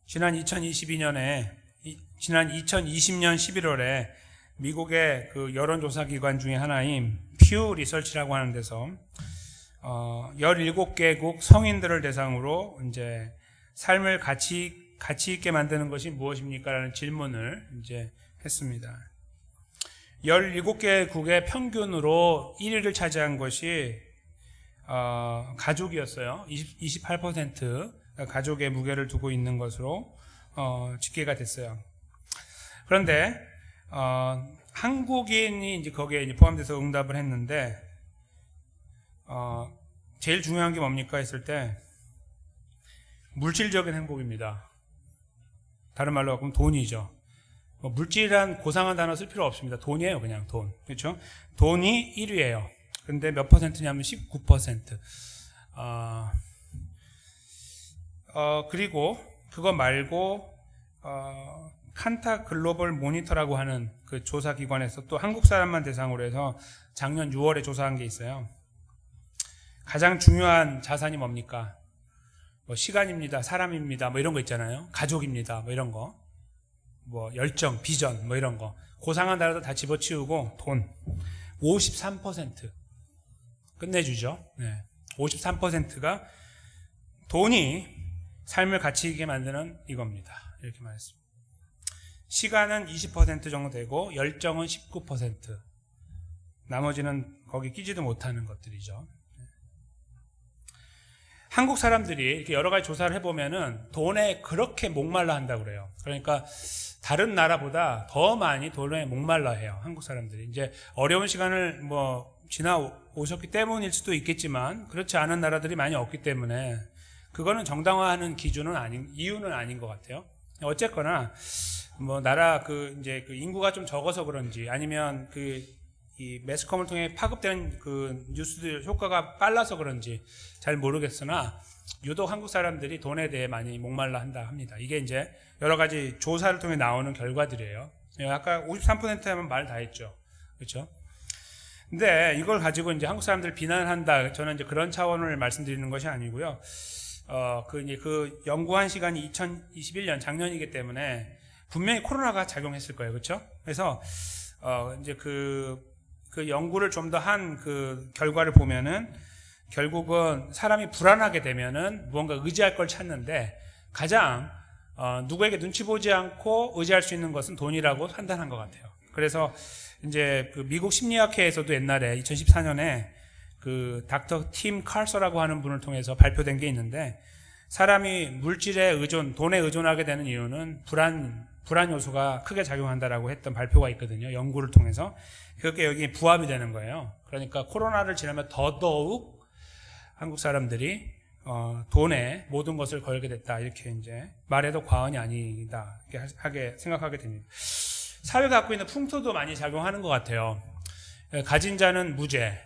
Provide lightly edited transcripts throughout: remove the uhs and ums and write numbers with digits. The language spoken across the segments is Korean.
지난 2020년 11월에 미국의 그 여론조사 기관 중에 하나인 퓨 리서치라고 하는 데서 17개국 성인들을 대상으로 이제 삶을 가치 있게 만드는 것이 무엇입니까? 라는 질문을 이제 했습니다. 17개국의 평균으로 1위를 차지한 것이 가족이었어요. 28% 가족의 무게를 두고 있는 것으로 집계가 됐어요. 그런데 한국인이 이제 거기에 이제 포함돼서 응답을 했는데 제일 중요한 게 뭡니까 했을 때 물질적인 행복입니다. 다른 말로 하면 돈이죠. 물질이란 고상한 단어 쓸 필요 없습니다. 돈이에요, 그냥 돈. 그렇죠? 돈이 1위예요. 근데 몇 퍼센트냐면 19%. 그리고 그거 말고 칸타 글로벌 모니터라고 하는 그 조사 기관에서 또 한국 사람만 대상으로 해서 작년 6월에 조사한 게 있어요. 가장 중요한 자산이 뭡니까? 뭐 시간입니다, 사람입니다, 뭐 이런 거 있잖아요. 가족입니다, 뭐 이런 거. 뭐 열정, 비전, 뭐 이런 거. 고상한 단어도 다 집어치우고 돈. 53% 끝내주죠. 네. 53%가 돈이 삶을 가치 있게 만드는 이겁니다. 이렇게 말했습니다. 시간은 20% 정도 되고 열정은 19%. 나머지는 거기 끼지도 못하는 것들이죠. 한국 사람들이 이렇게 여러 가지 조사를 해보면은 돈에 그렇게 목말라 한다고 그래요. 그러니까 다른 나라보다 더 많이 돈에 목말라 해요. 한국 사람들이. 이제 어려운 시간을 지나오셨기 때문일 수도 있겠지만 그렇지 않은 나라들이 많이 없기 때문에 그거는 정당화하는 이유는 아닌 것 같아요. 어쨌거나 뭐 나라 이제 인구가 좀 적어서 그런지 아니면 이 매스컴을 통해 파급되는 그 뉴스들 효과가 빨라서 그런지 잘 모르겠으나 유독 한국 사람들이 돈에 대해 많이 목말라 한다 합니다. 이게 이제 여러 가지 조사를 통해 나오는 결과들이에요. 아까 53% 하면 말 다 했죠. 그렇죠? 근데 이걸 가지고 이제 한국 사람들 비난한다. 저는 이제 그런 차원을 말씀드리는 것이 아니고요. 그 연구한 시간이 2021년 작년이기 때문에 분명히 코로나가 작용했을 거예요. 그렇죠? 그래서 이제 그 연구를 좀 더 한 그 결과를 보면은 결국은 사람이 불안하게 되면은 무언가 의지할 걸 찾는데 가장 누구에게 눈치 보지 않고 의지할 수 있는 것은 돈이라고 판단한 것 같아요. 그래서 이제 그 미국 심리학회에서도 옛날에 2014년에 그 닥터 팀 칼서라고 하는 분을 통해서 발표된 게 있는데 사람이 물질에 돈에 의존하게 되는 이유는 불안 요소가 크게 작용한다라고 했던 발표가 있거든요. 연구를 통해서. 그게 여기 부합이 되는 거예요. 그러니까 코로나를 지나면 더더욱 한국 사람들이 돈에 모든 것을 걸게 됐다. 이렇게 이제 말해도 과언이 아니다. 이렇게 생각하게 됩니다. 사회가 갖고 있는 풍토도 많이 작용하는 것 같아요. 가진 자는 무죄,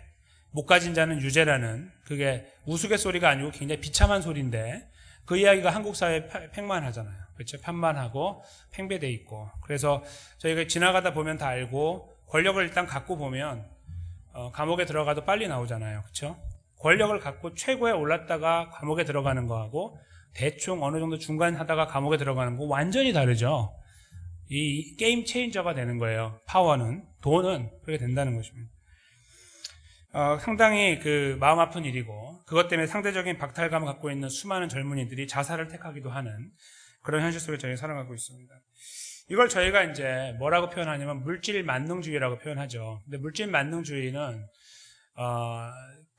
못 가진 자는 유죄라는 그게 우스갯소리가 아니고 굉장히 비참한 소리인데 그 이야기가 한국 사회에 팽만하잖아요. 그렇죠? 편만하고 팽배돼 있고. 그래서 저희가 지나가다 보면 다 알고 권력을 일단 갖고 보면 감옥에 들어가도 빨리 나오잖아요. 그렇죠? 권력을 갖고 최고에 올랐다가 감옥에 들어가는 거하고 대충 어느 정도 중간 하다가 감옥에 들어가는 거 완전히 다르죠. 이 게임 체인저가 되는 거예요. 파워는, 돈은 그렇게 된다는 것입니다. 상당히 마음 아픈 일이고 그것 때문에 상대적인 박탈감을 갖고 있는 수많은 젊은이들이 자살을 택하기도 하는 그런 현실 속에 저희가 살아가고 있습니다. 이걸 저희가 이제 뭐라고 표현하냐면 물질 만능주의라고 표현하죠. 근데 물질 만능주의는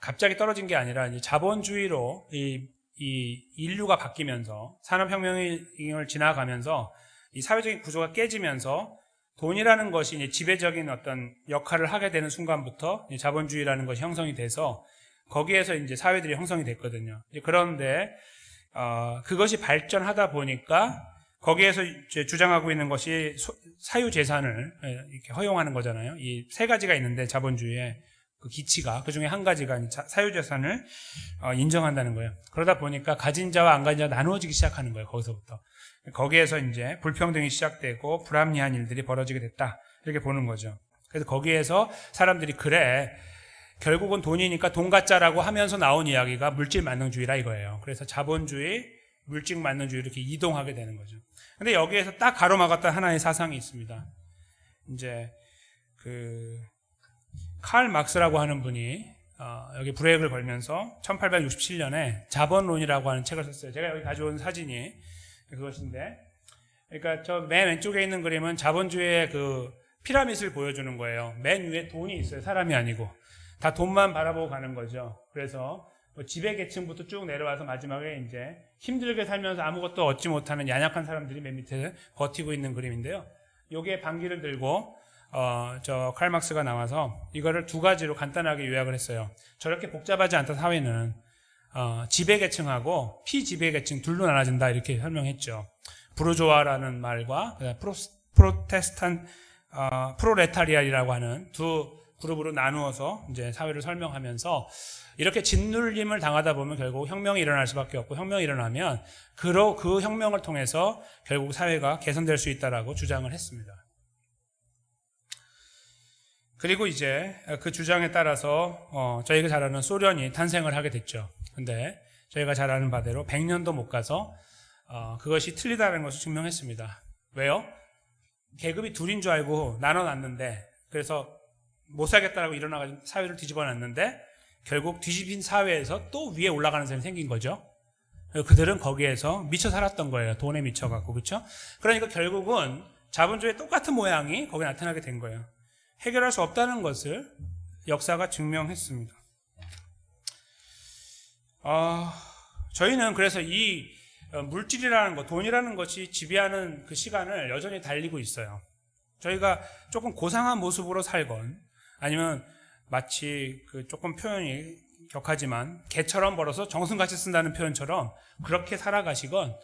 갑자기 떨어진 게 아니라 이제 자본주의로 이 인류가 바뀌면서 산업혁명을 지나가면서 이 사회적인 구조가 깨지면서 돈이라는 것이 이제 지배적인 어떤 역할을 하게 되는 순간부터 자본주의라는 것이 형성이 돼서 거기에서 이제 사회들이 형성이 됐거든요. 그런데 그것이 발전하다 보니까 거기에서 이제 주장하고 있는 것이 사유재산을 이렇게 허용하는 거잖아요. 이 세 가지가 있는데 자본주의의 그 기치가 그 중에 한 가지가 사유재산을 인정한다는 거예요. 그러다 보니까 가진 자와 안 가진 자가 나누어지기 시작하는 거예요. 거기서부터. 거기에서 이제 불평등이 시작되고 불합리한 일들이 벌어지게 됐다. 이렇게 보는 거죠. 그래서 거기에서 사람들이 그래 결국은 돈이니까 돈 갖자라고 하면서 나온 이야기가 물질 만능주의라 이거예요. 그래서 자본주의 물질 만능주의 이렇게 이동하게 되는 거죠. 근데 여기에서 딱 가로막았던 하나의 사상이 있습니다. 이제 칼 막스라고 하는 분이 여기 브레이크를 걸면서 1867년에 자본론이라고 하는 책을 썼어요. 제가 여기 가져온 사진이 그것인데, 그러니까 저 맨 왼쪽에 있는 그림은 자본주의의 그 피라밋을 보여주는 거예요. 맨 위에 돈이 있어요. 사람이 아니고. 다 돈만 바라보고 가는 거죠. 그래서 뭐 지배계층부터 쭉 내려와서 마지막에 이제 힘들게 살면서 아무것도 얻지 못하는 연약한 사람들이 맨 밑에 버티고 있는 그림인데요. 요게 반기를 들고 저 칼 막스가 나와서 이거를 두 가지로 간단하게 요약을 했어요. 저렇게 복잡하지 않던 사회는 지배계층하고 피지배계층 둘로 나눠진다 이렇게 설명했죠. 부르조아라는 말과 프로레타리아라고 하는 두 그룹으로 나누어서 이제 사회를 설명하면서 이렇게 짓눌림을 당하다 보면 결국 혁명이 일어날 수밖에 없고, 혁명이 일어나면 그 혁명을 통해서 결국 사회가 개선될 수 있다라고 주장을 했습니다. 그리고 이제 그 주장에 따라서 저희가 잘 아는 소련이 탄생을 하게 됐죠. 근데 저희가 잘 아는 바대로 100년도 못 가서 그것이 틀리다는 것을 증명했습니다. 왜요? 계급이 둘인 줄 알고 나눠놨는데, 그래서 못 살겠다라고 일어나가지고 사회를 뒤집어 놨는데 결국 뒤집힌 사회에서 또 위에 올라가는 사람이 생긴 거죠. 그들은 거기에서 미쳐 살았던 거예요. 돈에 미쳐갖고. 그렇죠? 그러니까 결국은 자본주의의 똑같은 모양이 거기에 나타나게 된 거예요. 해결할 수 없다는 것을 역사가 증명했습니다. 저희는 그래서 이 물질이라는 것, 돈이라는 것이 지배하는 그 시간을 여전히 달리고 있어요. 저희가 조금 고상한 모습으로 살건, 아니면 마치 그 조금 표현이 격하지만 개처럼 벌어서 정승같이 쓴다는 표현처럼 그렇게 살아가시건,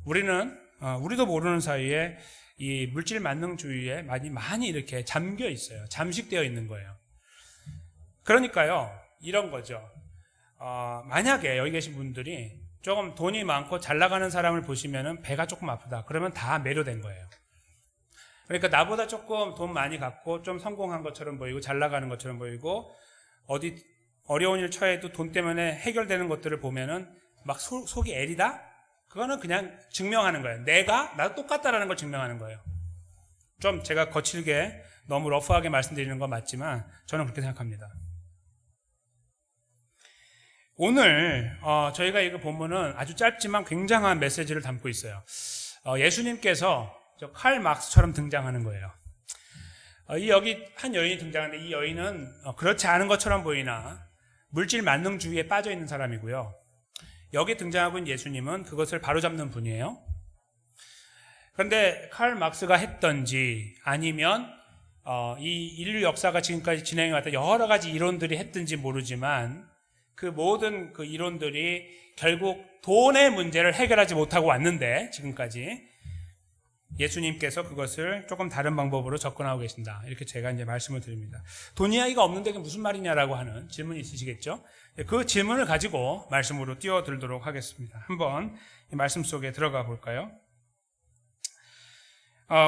우리도 모르는 사이에 이 물질 만능주의에 많이 이렇게 잠겨 있어요. 잠식되어 있는 거예요. 그러니까요, 이런 거죠. 만약에 여기 계신 분들이 조금 돈이 많고 잘 나가는 사람을 보시면은 배가 조금 아프다. 그러면 다 매료된 거예요. 그러니까 나보다 조금 돈 많이 갖고 좀 성공한 것처럼 보이고 잘 나가는 것처럼 보이고 어디 어려운 일 처해도 돈 때문에 해결되는 것들을 보면은 막 속이 애리다? 그거는 그냥 증명하는 거예요. 나도 똑같다라는 걸 증명하는 거예요. 좀 제가 거칠게 너무 러프하게 말씀드리는 건 맞지만 저는 그렇게 생각합니다. 오늘 저희가 이거 본문은 아주 짧지만 굉장한 메시지를 담고 있어요. 예수님께서 저 칼 막스처럼 등장하는 거예요. 여기 한 여인이 등장하는데, 이 여인은 그렇지 않은 것처럼 보이나 물질 만능주의에 빠져 있는 사람이고요. 여기 등장하고 있는 예수님은 그것을 바로잡는 분이에요. 그런데 칼 막스가 했던지 아니면 이 인류 역사가 지금까지 진행해왔던 여러 가지 이론들이 했든지 모르지만 그 모든 그 이론들이 결국 돈의 문제를 해결하지 못하고 왔는데, 지금까지 예수님께서 그것을 조금 다른 방법으로 접근하고 계신다. 이렇게 제가 이제 말씀을 드립니다. 돈 이야기가 없는데 그게 무슨 말이냐라고 하는 질문이 있으시겠죠? 그 질문을 가지고 말씀으로 뛰어들도록 하겠습니다. 한번 이 말씀 속에 들어가 볼까요?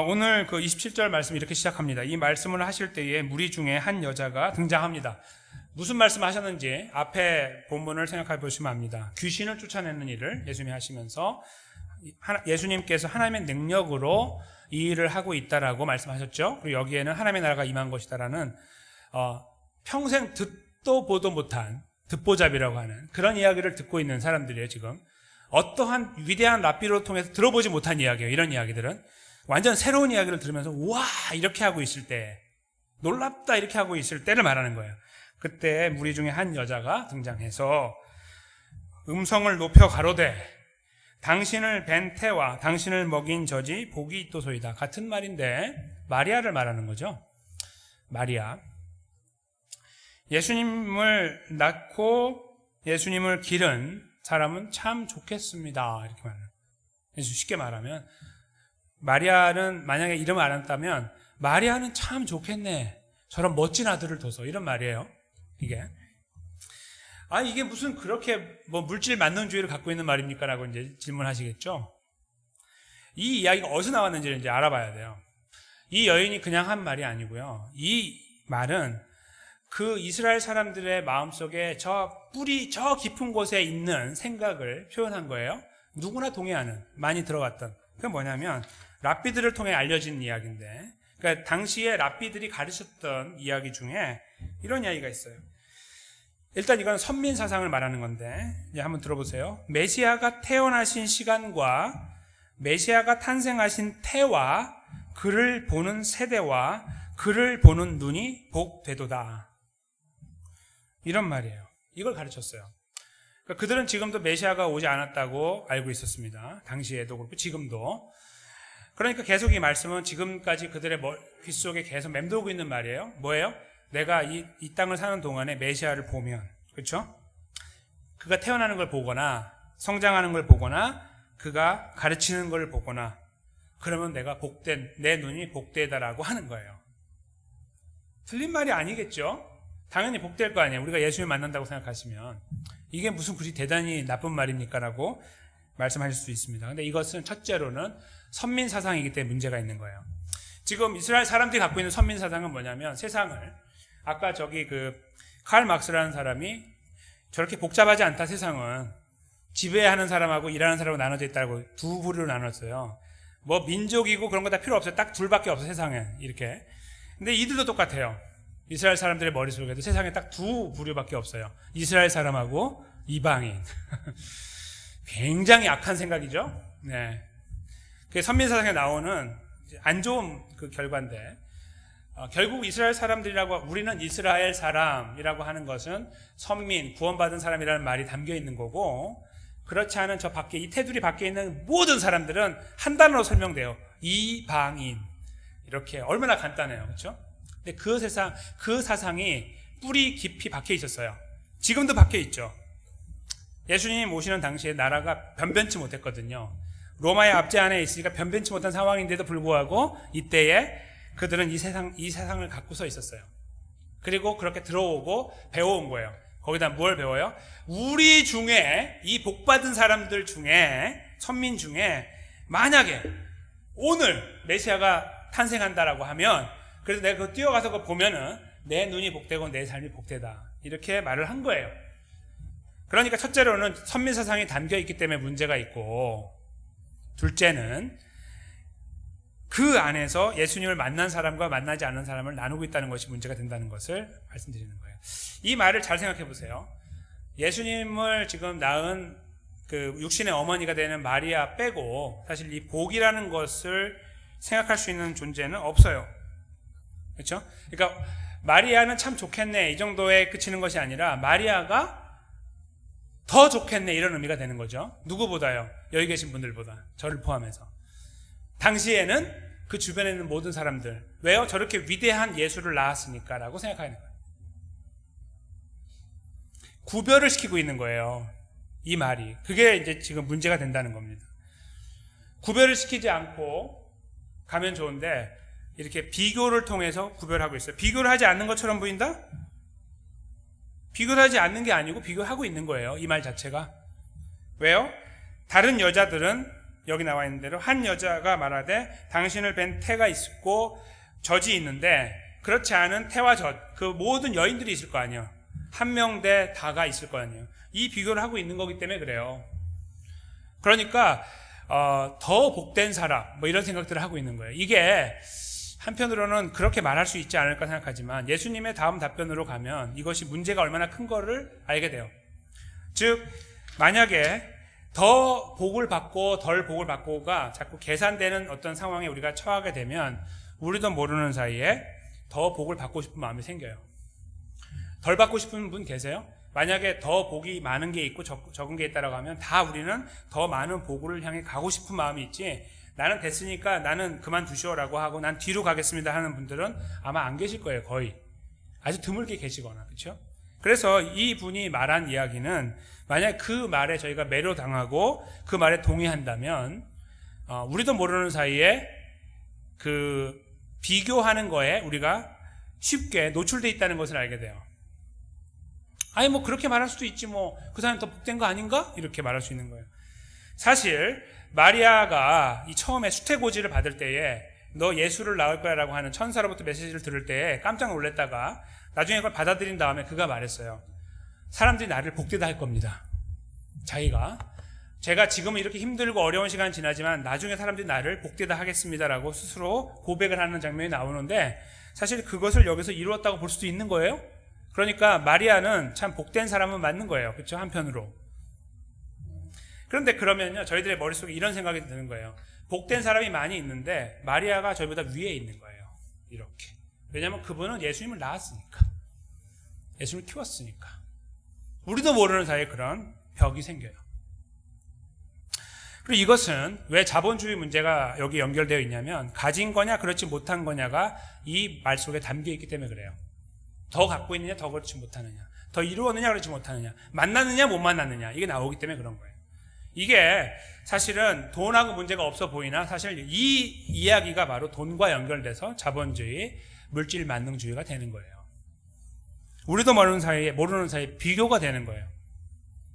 오늘 그 27절 말씀 이렇게 시작합니다. 이 말씀을 하실 때에 무리 중에 한 여자가 등장합니다. 무슨 말씀 하셨는지 앞에 본문을 생각해 보시면 압니다. 귀신을 쫓아내는 일을 예수님이 하시면서 예수님께서 하나님의 능력으로 이 일을 하고 있다라고 말씀하셨죠. 그리고 여기에는 하나님의 나라가 임한 것이다라는 평생 듣도 보도 못한 듣보잡이라고 하는 그런 이야기를 듣고 있는 사람들이에요. 지금 어떠한 위대한 랍비를 통해서 들어보지 못한 이야기예요. 이런 이야기들은 완전 새로운 이야기를 들으면서 우와 이렇게 하고 있을 때, 놀랍다 이렇게 하고 있을 때를 말하는 거예요. 그때 무리 중에 한 여자가 등장해서 음성을 높여 가로되 당신을 뵌 태와 당신을 먹인 젖이 복이 있도소이다. 같은 말인데 마리아를 말하는 거죠. 마리아. 예수님을 낳고 예수님을 기른 사람은 참 좋겠습니다. 이렇게 말해요. 쉽게 말하면 마리아는 만약에 이름을 안 했다면 마리아는 참 좋겠네. 저런 멋진 아들을 둬서, 이런 말이에요. 이게 무슨 그렇게 뭐 물질 만능주의를 갖고 있는 말입니까? 라고 이제 질문하시겠죠? 이 이야기가 어디서 나왔는지를 이제 알아봐야 돼요. 이 여인이 그냥 한 말이 아니고요. 이 말은 그 이스라엘 사람들의 마음속에 저 깊은 곳에 있는 생각을 표현한 거예요. 누구나 동의하는, 많이 들어갔던, 그게 뭐냐면 랍비들을 통해 알려진 이야기인데, 그러니까 당시에 랍비들이 가르쳤던 이야기 중에 이런 이야기가 있어요. 일단 이건 선민 사상을 말하는 건데, 이제 한번 들어보세요. 메시아가 태어나신 시간과 메시아가 탄생하신 태와 그를 보는 세대와 그를 보는 눈이 복되도다. 이런 말이에요. 이걸 가르쳤어요. 그러니까 그들은 지금도 메시아가 오지 않았다고 알고 있었습니다. 당시에도 그렇고 지금도. 그러니까 계속 이 말씀은 지금까지 그들의 귓속에 계속 맴돌고 있는 말이에요. 뭐예요? 내가 이 땅을 사는 동안에 메시아를 보면, 그렇죠? 그가 태어나는 걸 보거나 성장하는 걸 보거나 그가 가르치는 걸 보거나 그러면 내가 복된, 내 눈이 복되다라고 하는 거예요. 틀린 말이 아니겠죠? 당연히 복될 거 아니에요. 우리가 예수를 만난다고 생각하시면 이게 무슨 그리 대단히 나쁜 말입니까? 라고 말씀하실 수 있습니다. 근데 이것은 첫째로는 선민 사상이기 때문에 문제가 있는 거예요. 지금 이스라엘 사람들이 갖고 있는 선민 사상은 뭐냐면 세상을, 아까 저기 칼 막스라는 사람이 저렇게 복잡하지 않다 세상은, 지배하는 사람하고 일하는 사람하고 나눠져 있다고 두 부류로 나눴어요. 뭐 민족이고 그런 거 다 필요 없어요. 딱 둘밖에 없어 세상에. 이렇게. 근데 이들도 똑같아요. 이스라엘 사람들의 머릿속에도 세상에 딱 두 부류밖에 없어요. 이스라엘 사람하고 이방인. 굉장히 악한 생각이죠. 네. 그게 선민사상에 나오는 안 좋은 그 결과인데, 결국 이스라엘 사람들이라고, 우리는 이스라엘 사람이라고 하는 것은 선민, 구원받은 사람이라는 말이 담겨 있는 거고, 그렇지 않은 저 밖에, 이 테두리 밖에 있는 모든 사람들은 한 단어로 설명돼요. 이방인. 이렇게 얼마나 간단해요. 그렇죠? 근데 그 사상이 뿌리 깊이 박혀 있었어요. 지금도 박혀 있죠. 예수님 오시는 당시에 나라가 변변치 못했거든요. 로마의 압제 안에 있으니까 변변치 못한 상황인데도 불구하고 이때에 그들은 이 세상을 갖고서 있었어요. 그리고 그렇게 들어오고 배워온 거예요. 거기다 뭘 배워요? 우리 중에, 이 복받은 사람들 중에, 선민 중에 만약에 오늘 메시아가 탄생한다라고 하면, 그래서 내가 그거 뛰어가서 그거 보면은 내 눈이 복되고 내 삶이 복되다. 이렇게 말을 한 거예요. 그러니까 첫째로는 선민 사상이 담겨 있기 때문에 문제가 있고, 둘째는 그 안에서 예수님을 만난 사람과 만나지 않은 사람을 나누고 있다는 것이 문제가 된다는 것을 말씀드리는 거예요. 이 말을 잘 생각해 보세요. 예수님을 지금 낳은 그 육신의 어머니가 되는 마리아 빼고 사실 이 복이라는 것을 생각할 수 있는 존재는 없어요. 그렇죠? 그러니까 마리아는 참 좋겠네 이 정도에 그치는 것이 아니라 마리아가 더 좋겠네 이런 의미가 되는 거죠. 누구보다요? 여기 계신 분들보다, 저를 포함해서. 당시에는 그 주변에 있는 모든 사람들, 왜요? 저렇게 위대한 예수를 낳았으니까 라고 생각하는 거예요. 구별을 시키고 있는 거예요. 이 말이. 그게 이제 지금 문제가 된다는 겁니다. 구별을 시키지 않고 가면 좋은데 이렇게 비교를 통해서 구별하고 있어요. 비교를 하지 않는 것처럼 보인다? 비교를 하지 않는 게 아니고 비교하고 있는 거예요. 이 말 자체가. 왜요? 다른 여자들은 여기 나와 있는 대로 한 여자가 말하되 당신을 뵌 태가 있고 젖이 있는데 그렇지 않은 태와 젖, 그 모든 여인들이 있을 거 아니에요. 한 명 대 다가 있을 거 아니에요. 이 비교를 하고 있는 거기 때문에 그래요. 그러니까 더 복된 사람 뭐 이런 생각들을 하고 있는 거예요. 이게 한편으로는 그렇게 말할 수 있지 않을까 생각하지만 예수님의 다음 답변으로 가면 이것이 문제가 얼마나 큰 거를 알게 돼요. 즉 만약에 더 복을 받고 덜 복을 받고가 자꾸 계산되는 어떤 상황에 우리가 처하게 되면 우리도 모르는 사이에 더 복을 받고 싶은 마음이 생겨요. 덜 받고 싶은 분 계세요? 만약에 더 복이 많은 게 있고 적은 게 있다라고 하면 다 우리는 더 많은 복을 향해 가고 싶은 마음이 있지, 나는 됐으니까 나는 그만두시오라고 하고 난 뒤로 가겠습니다 하는 분들은 아마 안 계실 거예요. 거의. 아주 드물게 계시거나. 그렇죠? 그래서 이 분이 말한 이야기는 만약 그 말에 저희가 매료당하고 그 말에 동의한다면 우리도 모르는 사이에 그 비교하는 거에 우리가 쉽게 노출되어 있다는 것을 알게 돼요. 아니 뭐 그렇게 말할 수도 있지 뭐 그 사람이 더 복된 거 아닌가? 이렇게 말할 수 있는 거예요. 사실 마리아가 이 처음에 수태고지를 받을 때에 너 예수를 낳을 거야 라고 하는 천사로부터 메시지를 들을 때에 깜짝 놀랐다가 나중에 그걸 받아들인 다음에 그가 말했어요. 사람들이 나를 복되다 할 겁니다. 자기가 제가 지금은 이렇게 힘들고 어려운 시간이 지나지만 나중에 사람들이 나를 복되다 하겠습니다라고 스스로 고백을 하는 장면이 나오는데 사실 그것을 여기서 이루었다고 볼 수도 있는 거예요. 그러니까 마리아는 참 복된 사람은 맞는 거예요. 그렇죠? 한편으로. 그런데 그러면요, 저희들의 머릿속에 이런 생각이 드는 거예요. 복된 사람이 많이 있는데 마리아가 저희보다 위에 있는 거예요. 이렇게. 왜냐하면 그분은 예수님을 낳았으니까. 예수님을 키웠으니까. 우리도 모르는 사이에 그런 벽이 생겨요. 그리고 이것은 왜 자본주의 문제가 여기 연결되어 있냐면 가진 거냐 그렇지 못한 거냐가 이 말 속에 담겨 있기 때문에 그래요. 더 갖고 있느냐 더 그렇지 못하느냐, 더 이루었느냐 그렇지 못하느냐, 만났느냐 못 만났느냐, 이게 나오기 때문에 그런 거예요. 이게 사실은 돈하고 문제가 없어 보이나 사실 이 이야기가 바로 돈과 연결돼서 자본주의, 물질 만능주의가 되는 거예요. 우리도 모르는 사이에 비교가 되는 거예요.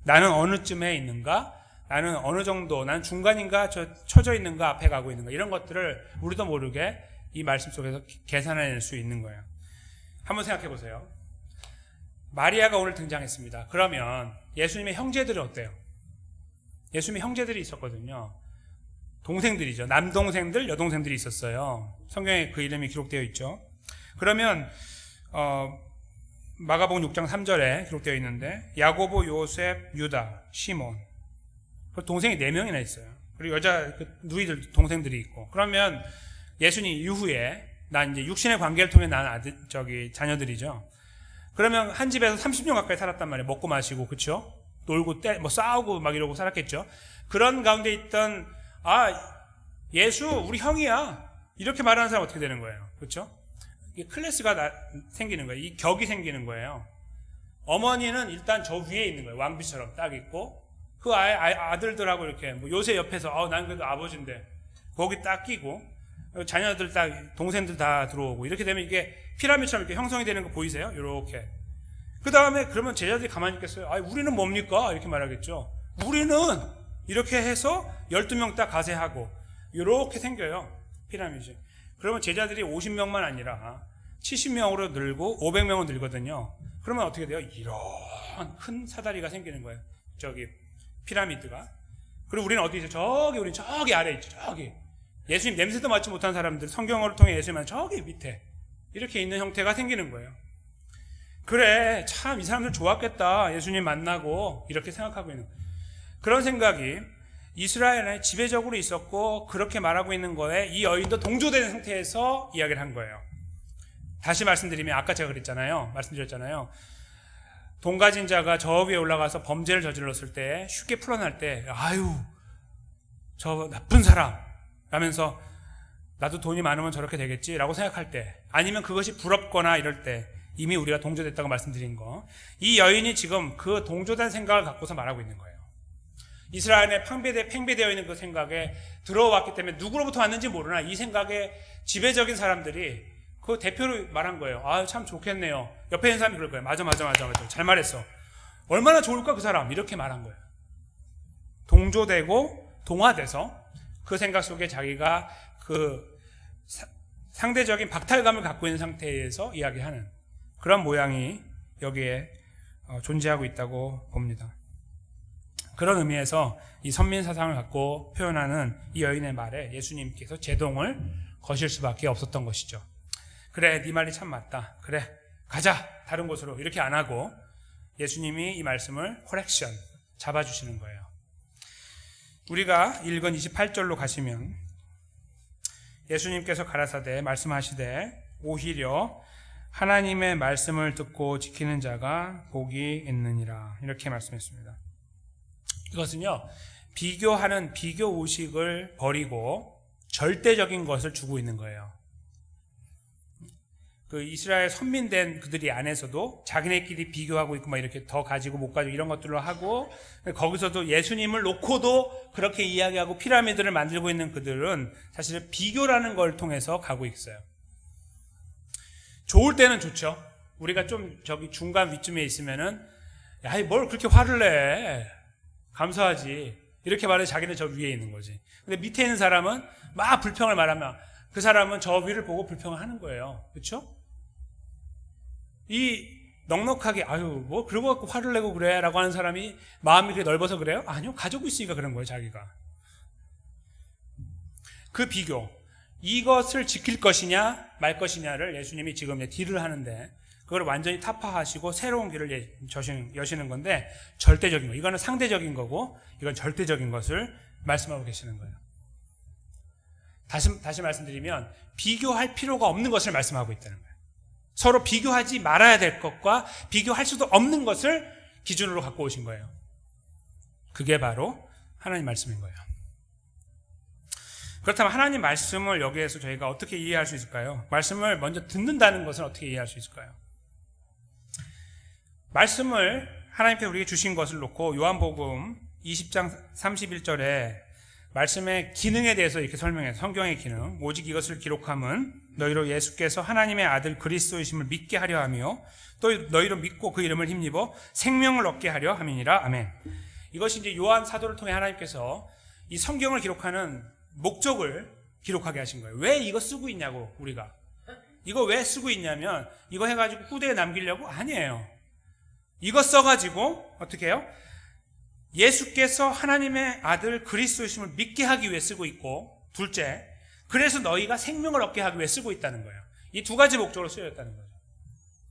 나는 어느쯤에 있는가, 나는 어느 정도, 나는 중간인가, 처져 있는가, 앞에 가고 있는가, 이런 것들을 우리도 모르게 이 말씀 속에서 계산해낼 수 있는 거예요. 한번 생각해 보세요. 마리아가 오늘 등장했습니다. 그러면 예수님의 형제들은 어때요? 예수님의 형제들이 있었거든요. 동생들이죠. 남동생들, 여동생들이 있었어요. 성경에 그 이름이 기록되어 있죠. 그러면 마가복음 6장 3절에 기록되어 있는데 야고보, 요셉, 유다, 시몬, 동생이 4명이나 있어요. 그리고 여자 누이들 동생들이 있고. 그러면 예수님 이후에 난 이제 육신의 관계를 통해 난 자녀들이죠. 그러면 한 집에서 30년 가까이 살았단 말이에요. 먹고 마시고, 그렇죠? 놀고 싸우고 막 이러고 살았겠죠. 그런 가운데 있던 예수 우리 형이야 이렇게 말하는 사람 어떻게 되는 거예요? 그렇죠? 이게 클래스가 생기는 거예요. 이 격이 생기는 거예요. 어머니는 일단 저 위에 있는 거예요. 왕비처럼 딱 있고 그 아들들하고 이렇게 뭐 요새 옆에서 난 그래도 아버지인데 거기 딱 끼고 자녀들 딱 동생들 다 들어오고 이렇게 되면 이게 피라미드처럼 이렇게 형성이 되는 거 보이세요? 이렇게. 그 다음에 그러면 제자들이 가만히 있겠어요? 우리는 뭡니까? 이렇게 말하겠죠. 우리는 이렇게 해서 12명 딱 가세하고 이렇게 생겨요. 피라미드. 그러면 제자들이 50명만 아니라 70명으로 늘고 500명은 늘거든요. 그러면 어떻게 돼요? 이런 큰 사다리가 생기는 거예요. 피라미드가. 그리고 우리는 어디 있어요? 우리는 저기 아래 있죠. 저기. 예수님 냄새도 맡지 못한 사람들, 성경을 통해 예수님은 저기 밑에 이렇게 있는 형태가 생기는 거예요. 그래, 참 이 사람들 좋았겠다. 예수님 만나고 이렇게 생각하고 있는 거예요. 그런 생각이 이스라엘에 지배적으로 있었고 그렇게 말하고 있는 거에 이 여인도 동조된 상태에서 이야기를 한 거예요. 다시 말씀드리면 아까 제가 말씀드렸잖아요. 돈 가진 자가 저 위에 올라가서 범죄를 저질렀을 때 쉽게 풀어날 때 저 나쁜 사람 라면서 나도 돈이 많으면 저렇게 되겠지라고 생각할 때, 아니면 그것이 부럽거나 이럴 때 이미 우리가 동조됐다고 말씀드린 거, 이 여인이 지금 그 동조된 생각을 갖고서 말하고 있는 거예요. 이스라엘에 팽배되어 있는 그 생각에 들어왔기 때문에 누구로부터 왔는지 모르나 이 생각에 지배적인 사람들이 그 대표로 말한 거예요. 참 좋겠네요. 옆에 있는 사람이 그럴 거예요. 맞아. 잘 말했어. 얼마나 좋을까 그 사람. 이렇게 말한 거예요. 동조되고 동화돼서 그 생각 속에 자기가 그 상대적인 박탈감을 갖고 있는 상태에서 이야기하는 그런 모양이 여기에 존재하고 있다고 봅니다. 그런 의미에서 이 선민사상을 갖고 표현하는 이 여인의 말에 예수님께서 제동을 거실 수밖에 없었던 것이죠. 그래, 네 말이 참 맞다. 그래, 가자, 다른 곳으로. 이렇게 안 하고 예수님이 이 말씀을 코렉션, 잡아주시는 거예요. 우리가 읽은 28절로 가시면 예수님께서 가라사대 말씀하시되 오히려 하나님의 말씀을 듣고 지키는 자가 복이 있느니라, 이렇게 말씀했습니다. 이것은요, 비교하는 비교 의식을 버리고 절대적인 것을 주고 있는 거예요. 그 이스라엘 선민된 그들이 안에서도 자기네끼리 비교하고 있고 막 이렇게 더 가지고 못 가지고 이런 것들로 하고, 거기서도 예수님을 놓고도 그렇게 이야기하고 피라미드를 만들고 있는 그들은 사실 비교라는 걸 통해서 가고 있어요. 좋을 때는 좋죠. 우리가 좀 중간 위쯤에 있으면은 뭘 그렇게 화를 내, 감사하지, 이렇게 말해 자기는 저 위에 있는 거지. 근데 밑에 있는 사람은 막 불평을 말하면 그 사람은 저 위를 보고 불평을 하는 거예요. 그렇죠? 이 넉넉하게 아유 뭐 그러고 갖고 화를 내고 그래 라고 하는 사람이 마음이 그렇게 넓어서 그래요? 아니요. 가지고 있으니까 그런 거예요. 자기가. 그 비교, 이것을 지킬 것이냐 말 것이냐를 예수님이 지금 딜을 하는데 그걸 완전히 타파하시고 새로운 길을 여시는 건데 절대적인 거. 이거는 상대적인 거고 이건 절대적인 것을 말씀하고 계시는 거예요. 다시 말씀드리면 비교할 필요가 없는 것을 말씀하고 있다는 거예요. 서로 비교하지 말아야 될 것과 비교할 수도 없는 것을 기준으로 갖고 오신 거예요. 그게 바로 하나님 말씀인 거예요. 그렇다면 하나님 말씀을 여기에서 저희가 어떻게 이해할 수 있을까요? 말씀을 먼저 듣는다는 것을 어떻게 이해할 수 있을까요? 말씀을 하나님께서 우리에게 주신 것을 놓고 요한복음 20장 31절에 말씀의 기능에 대해서 이렇게 설명해요. 성경의 기능. 오직 이것을 기록함은 너희로 예수께서 하나님의 아들 그리스도이심을 믿게 하려 하며 또 너희로 믿고 그 이름을 힘입어 생명을 얻게 하려 함이니라. 아멘. 이것이 이제 요한 사도를 통해 하나님께서 이 성경을 기록하는 목적을 기록하게 하신 거예요. 왜 이거 쓰고 있냐고 우리가. 이거 왜 쓰고 있냐면 이거 해가지고 후대에 남기려고? 아니에요. 이거 써가지고 어떻게 해요? 예수께서 하나님의 아들 그리스도이심을 믿게 하기 위해 쓰고 있고 둘째, 그래서 너희가 생명을 얻게 하기 위해 쓰고 있다는 거예요. 이 두 가지 목적으로 쓰여졌다는 거죠.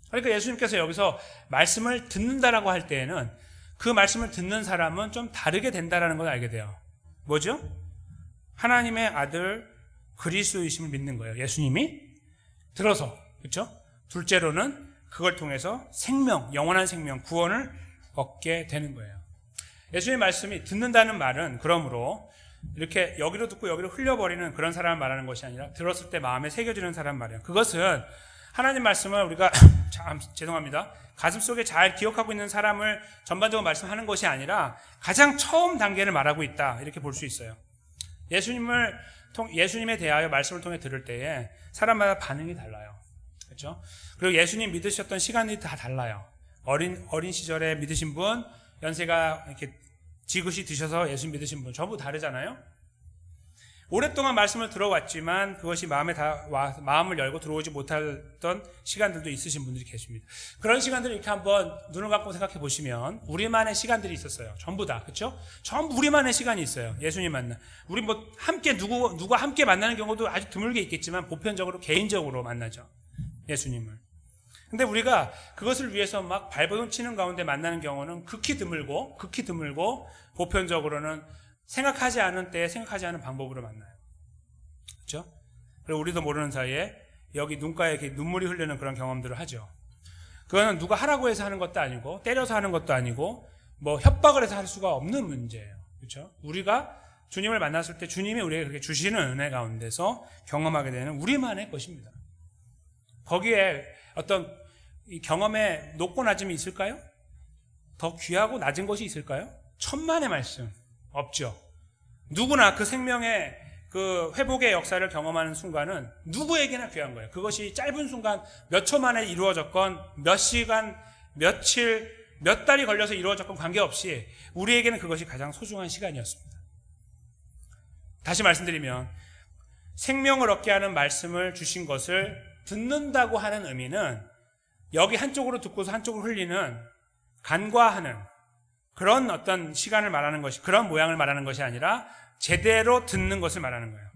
그러니까 예수님께서 여기서 말씀을 듣는다라고 할 때에는 그 말씀을 듣는 사람은 좀 다르게 된다라는 걸 알게 돼요. 뭐죠? 하나님의 아들 그리스도이심을 믿는 거예요. 예수님이 들어서. 그렇죠? 둘째로는 그걸 통해서 생명, 영원한 생명, 구원을 얻게 되는 거예요. 예수님의 말씀이 듣는다는 말은 그러므로 이렇게 여기로 듣고 여기로 흘려버리는 그런 사람을 말하는 것이 아니라 들었을 때 마음에 새겨지는 사람 말이에요. 그것은 하나님 말씀을 우리가 죄송합니다. 가슴속에 잘 기억하고 있는 사람을 전반적으로 말씀하는 것이 아니라 가장 처음 단계를 말하고 있다. 이렇게 볼 수 있어요. 예수님에 대하여 말씀을 통해 들을 때에 사람마다 반응이 달라요. 그렇죠? 그리고 예수님 믿으셨던 시간이 다 달라요. 어린 시절에 믿으신 분, 연세가 이렇게 지긋이 드셔서 예수님 믿으신 분 전부 다르잖아요. 오랫동안 말씀을 들어왔지만 그것이 마음을 열고 들어오지 못했던 시간들도 있으신 분들이 계십니다. 그런 시간들을 이렇게 한번 눈을 감고 생각해 보시면 우리만의 시간들이 있었어요. 전부 다. 그렇죠? 전부 우리만의 시간이 있어요. 예수님 만나. 우리 뭐 함께 누가 함께 만나는 경우도 아주 드물게 있겠지만 보편적으로 개인적으로 만나죠. 예수님을. 근데 우리가 그것을 위해서 막 발버둥 치는 가운데 만나는 경우는 극히 드물고 보편적으로는 생각하지 않은 때에 생각하지 않은 방법으로 만나요. 그렇죠? 그리고 우리도 모르는 사이에 여기 눈가에 이렇게 눈물이 흐르는 그런 경험들을 하죠. 그거는 누가 하라고 해서 하는 것도 아니고 때려서 하는 것도 아니고 뭐 협박을 해서 할 수가 없는 문제예요. 그렇죠? 우리가 주님을 만났을 때 주님이 우리에게 그렇게 주시는 은혜 가운데서 경험하게 되는 우리만의 것입니다. 거기에 어떤 이 경험에 높고 낮음이 있을까요? 더 귀하고 낮은 것이 있을까요? 천만의 말씀 없죠. 누구나 그 생명의 그 회복의 역사를 경험하는 순간은 누구에게나 귀한 거예요. 그것이 짧은 순간 몇 초 만에 이루어졌건 몇 시간, 며칠, 몇 달이 걸려서 이루어졌건 관계없이 우리에게는 그것이 가장 소중한 시간이었습니다. 다시 말씀드리면 생명을 얻게 하는 말씀을 주신 것을 듣는다고 하는 의미는 여기 한쪽으로 듣고서 한쪽으로 흘리는 간과하는 그런 어떤 시간을 말하는 것이, 그런 모양을 말하는 것이 아니라 제대로 듣는 것을 말하는 거예요.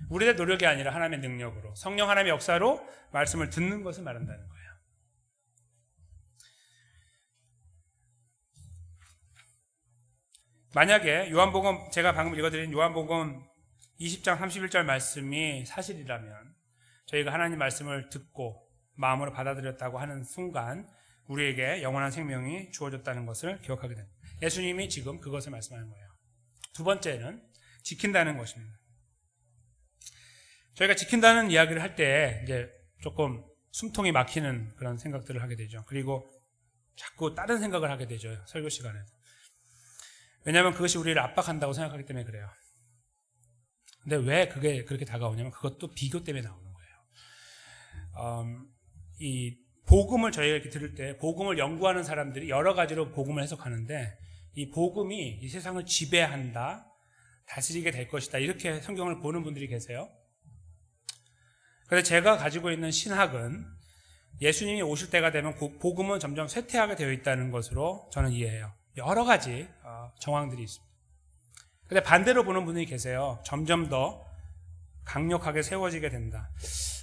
우리의 노력이 아니라 하나님의 능력으로, 성령 하나님의 역사로 말씀을 듣는 것을 말한다는 거예요. 만약에 요한복음, 제가 방금 읽어드린 요한복음 20장 31절 말씀이 사실이라면 저희가 하나님 말씀을 듣고 마음으로 받아들였다고 하는 순간 우리에게 영원한 생명이 주어졌다는 것을 기억하게 됩니다. 예수님이 지금 그것을 말씀하는 거예요. 두 번째는 지킨다는 것입니다. 저희가 지킨다는 이야기를 할 때 이제 조금 숨통이 막히는 그런 생각들을 하게 되죠. 그리고 자꾸 다른 생각을 하게 되죠. 설교 시간에. 왜냐하면 그것이 우리를 압박한다고 생각하기 때문에 그래요. 근데 왜 그게 그렇게 다가오냐면 그것도 비교 때문에 나오는 거예요. 이 복음을 저희가 이렇게 들을 때 복음을 연구하는 사람들이 여러 가지로 복음을 해석하는데 이 복음이 이 세상을 지배한다, 다스리게 될 것이다 이렇게 성경을 보는 분들이 계세요. 그런데 제가 가지고 있는 신학은 예수님이 오실 때가 되면 복음은 점점 쇠퇴하게 되어 있다는 것으로 저는 이해해요. 여러 가지 정황들이 있습니다. 근데 반대로 보는 분이 계세요. 점점 더 강력하게 세워지게 된다.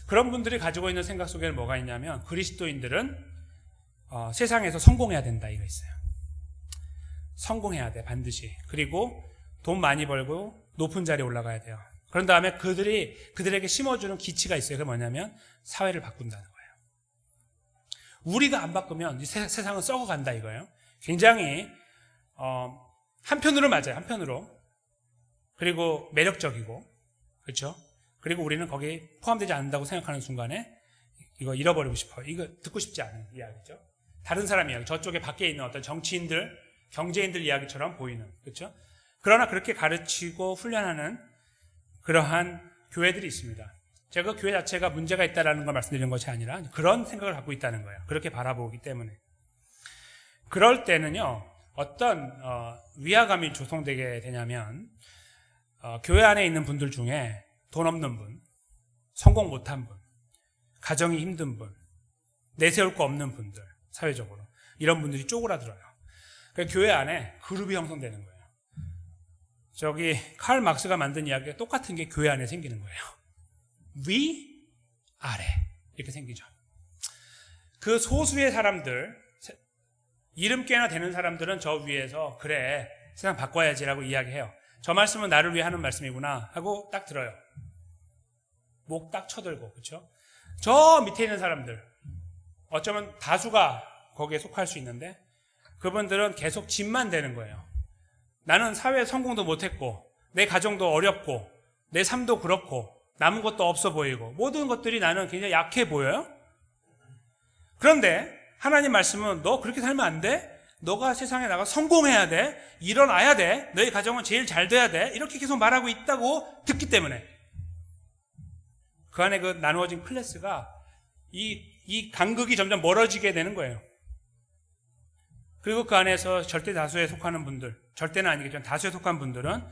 그런 분들이 가지고 있는 생각 속에는 뭐가 있냐면 그리스도인들은 세상에서 성공해야 된다 이거 있어요. 성공해야 돼 반드시. 그리고 돈 많이 벌고 높은 자리에 올라가야 돼요. 그런 다음에 그들에게 심어주는 기치가 있어요. 그게 뭐냐면 사회를 바꾼다는 거예요. 우리가 안 바꾸면 이 세상은 썩어간다 이거예요. 굉장히 한편으로 맞아요. 한편으로. 그리고 매력적이고 그렇죠. 그리고 우리는 거기에 포함되지 않는다고 생각하는 순간에 이거 잃어버리고 싶어요. 이거 듣고 싶지 않은 이야기죠. 다른 사람 이야기, 저쪽에 밖에 있는 어떤 정치인들, 경제인들 이야기처럼 보이는 그렇죠. 그러나 그렇게 가르치고 훈련하는 그러한 교회들이 있습니다. 제가 교회 자체가 문제가 있다는 걸 말씀드리는 것이 아니라 그런 생각을 갖고 있다는 거예요. 그렇게 바라보기 때문에. 그럴 때는요, 어떤 위화감이 조성되게 되냐면 교회 안에 있는 분들 중에 돈 없는 분, 성공 못한 분, 가정이 힘든 분, 내세울 거 없는 분들, 사회적으로 이런 분들이 쪼그라들어요. 그러니까 교회 안에 그룹이 형성되는 거예요. 저기 칼 막스가 만든 이야기가 똑같은 게 교회 안에 생기는 거예요. 위, 아래 이렇게 생기죠. 그 소수의 사람들, 이름 꽤나 되는 사람들은 저 위에서 그래 세상 바꿔야지라고 이야기해요. 저 말씀은 나를 위해 하는 말씀이구나 하고 딱 들어요. 목 딱 쳐들고 그렇죠? 저 밑에 있는 사람들 어쩌면 다수가 거기에 속할 수 있는데 그분들은 계속 짐만 되는 거예요. 나는 사회에 성공도 못했고 내 가정도 어렵고 내 삶도 그렇고 남은 것도 없어 보이고 모든 것들이 나는 굉장히 약해 보여요. 그런데 하나님 말씀은 너 그렇게 살면 안 돼. 너가 세상에 나가 성공해야 돼. 일어나야 돼. 너희 가정은 제일 잘 돼야 돼. 이렇게 계속 말하고 있다고 듣기 때문에 그 안에 그 나누어진 클래스가 이 간극이 점점 멀어지게 되는 거예요. 그리고 그 안에서 절대 다수에 속하는 분들, 절대는 아니겠지만 다수에 속한 분들은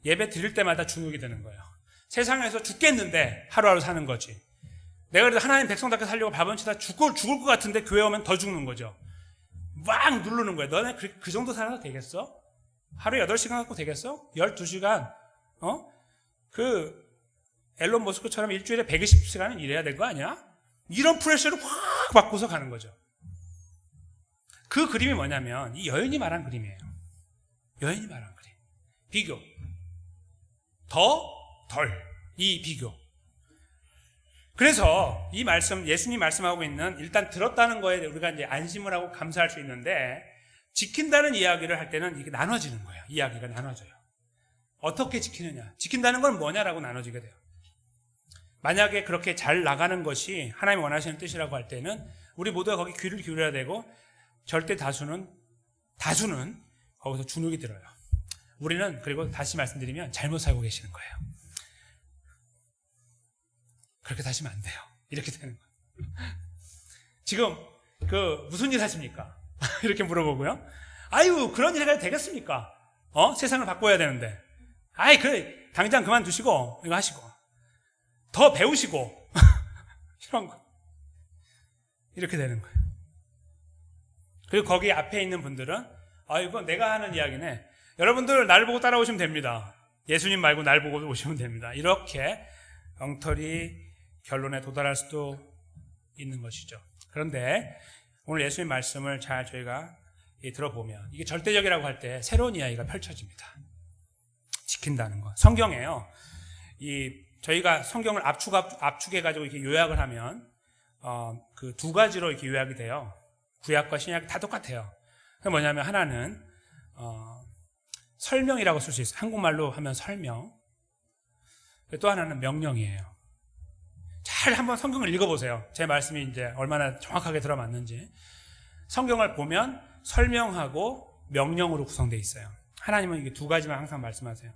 예배 드릴 때마다 주눅이 드는 거예요. 세상에서 죽겠는데 하루하루 사는 거지. 내가 그래도 하나님 백성답게 살려고 발번치다 죽을 것 같은데 교회 오면 더 죽는 거죠. 막 누르는 거예요. 너네 그 정도 살아도 되겠어? 하루에 8시간 갖고 되겠어? 12시간? 앨런 머스크처럼 일주일에 120시간은 일해야 될 거 아니야? 이런 프레셔를 확 받고서 가는 거죠. 그 그림이 뭐냐면 이 여인이 말한 그림이에요. 여인이 말한 그림. 비교. 더, 덜. 이 비교. 그래서 이 말씀, 예수님 말씀하고 있는 일단 들었다는 거에 우리가 이제 안심을 하고 감사할 수 있는데 지킨다는 이야기를 할 때는 이게 나눠지는 거예요. 이야기가 나눠져요. 어떻게 지키느냐. 지킨다는 건 뭐냐라고 나눠지게 돼요. 만약에 그렇게 잘 나가는 것이 하나님이 원하시는 뜻이라고 할 때는 우리 모두가 거기 귀를 기울여야 되고 절대 다수는 거기서 주눅이 들어요. 우리는 그리고 다시 말씀드리면 잘못 살고 계시는 거예요. 그렇게 사시면 안 돼요. 이렇게 되는 거예요. 지금 무슨 일 하십니까? 이렇게 물어보고요. 아유 그런 일 해도 되겠습니까? 세상을 바꿔야 되는데. 그래 당장 그만두시고 이거 하시고 더 배우시고 이런 거 이렇게 되는 거예요. 그리고 거기 앞에 있는 분들은 이건 내가 하는 이야기네. 여러분들 날 보고 따라오시면 됩니다. 예수님 말고 날 보고 오시면 됩니다. 이렇게 엉터리 결론에 도달할 수도 있는 것이죠. 그런데 오늘 예수님 말씀을 잘 저희가 들어보면 이게 절대적이라고 할 때 새로운 이야기가 펼쳐집니다. 지킨다는 것. 성경에요. 저희가 성경을 압축해가지고 이렇게 요약을 하면 그 두 가지로 이렇게 요약이 돼요. 구약과 신약이 다 똑같아요. 그게 뭐냐면 하나는 설명이라고 쓸 수 있어요. 한국말로 하면 설명. 또 하나는 명령이에요. 잘 한번 성경을 읽어보세요. 제 말씀이 이제 얼마나 정확하게 들어맞는지. 성경을 보면 설명하고 명령으로 구성되어 있어요. 하나님은 이게 두 가지만 항상 말씀하세요.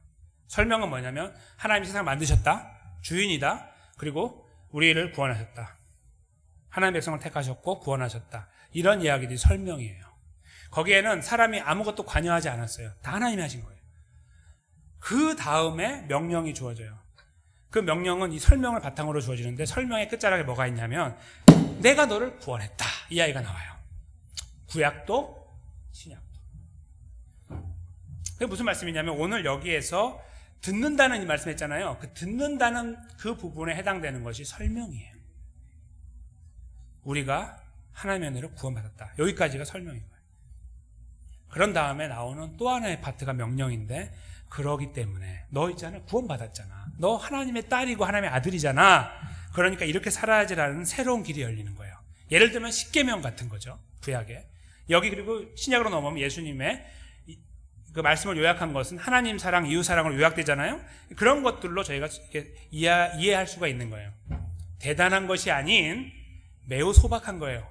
설명은 뭐냐면 하나님이 세상을 만드셨다. 주인이다. 그리고 우리를 구원하셨다. 하나님의 백성을 택하셨고 구원하셨다. 이런 이야기들이 설명이에요. 거기에는 사람이 아무것도 관여하지 않았어요. 다 하나님이 하신 거예요. 그 다음에 명령이 주어져요. 그 명령은 이 설명을 바탕으로 주어지는데 설명의 끝자락에 뭐가 있냐면 내가 너를 구원했다. 이 이야기가 나와요. 구약도 신약도. 그게 무슨 말씀이냐면 오늘 여기에서 듣는다는 이 말씀했잖아요. 그 듣는다는 그 부분에 해당되는 것이 설명이에요. 우리가 하나님의 은혜로 구원받았다. 여기까지가 설명인 거예요. 그런 다음에 나오는 또 하나의 파트가 명령인데 그러기 때문에 너 있잖아. 구원받았잖아. 너 하나님의 딸이고 하나님의 아들이잖아. 그러니까 이렇게 살아야지라는 새로운 길이 열리는 거예요. 예를 들면 십계명 같은 거죠. 구약에. 여기 그리고 신약으로 넘어오면 예수님의 그 말씀을 요약한 것은 하나님 사랑, 이웃 사랑으로 요약되잖아요. 그런 것들로 저희가 이해할 수가 있는 거예요. 대단한 것이 아닌 매우 소박한 거예요.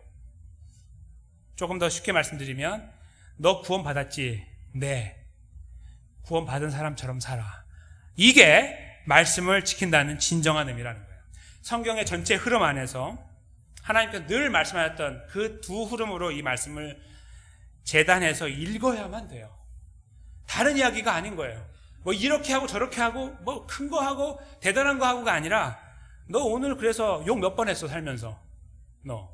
조금 더 쉽게 말씀드리면 너 구원받았지? 네. 구원받은 사람처럼 살아. 이게 말씀을 지킨다는 진정한 의미라는 거예요. 성경의 전체 흐름 안에서 하나님께서 늘 말씀하셨던 그 두 흐름으로 이 말씀을 재단해서 읽어야만 돼요. 다른 이야기가 아닌 거예요. 뭐 이렇게 하고 저렇게 하고 뭐 큰 거 하고 대단한 거 하고가 아니라 너 오늘 그래서 욕 몇 번 했어 살면서. 너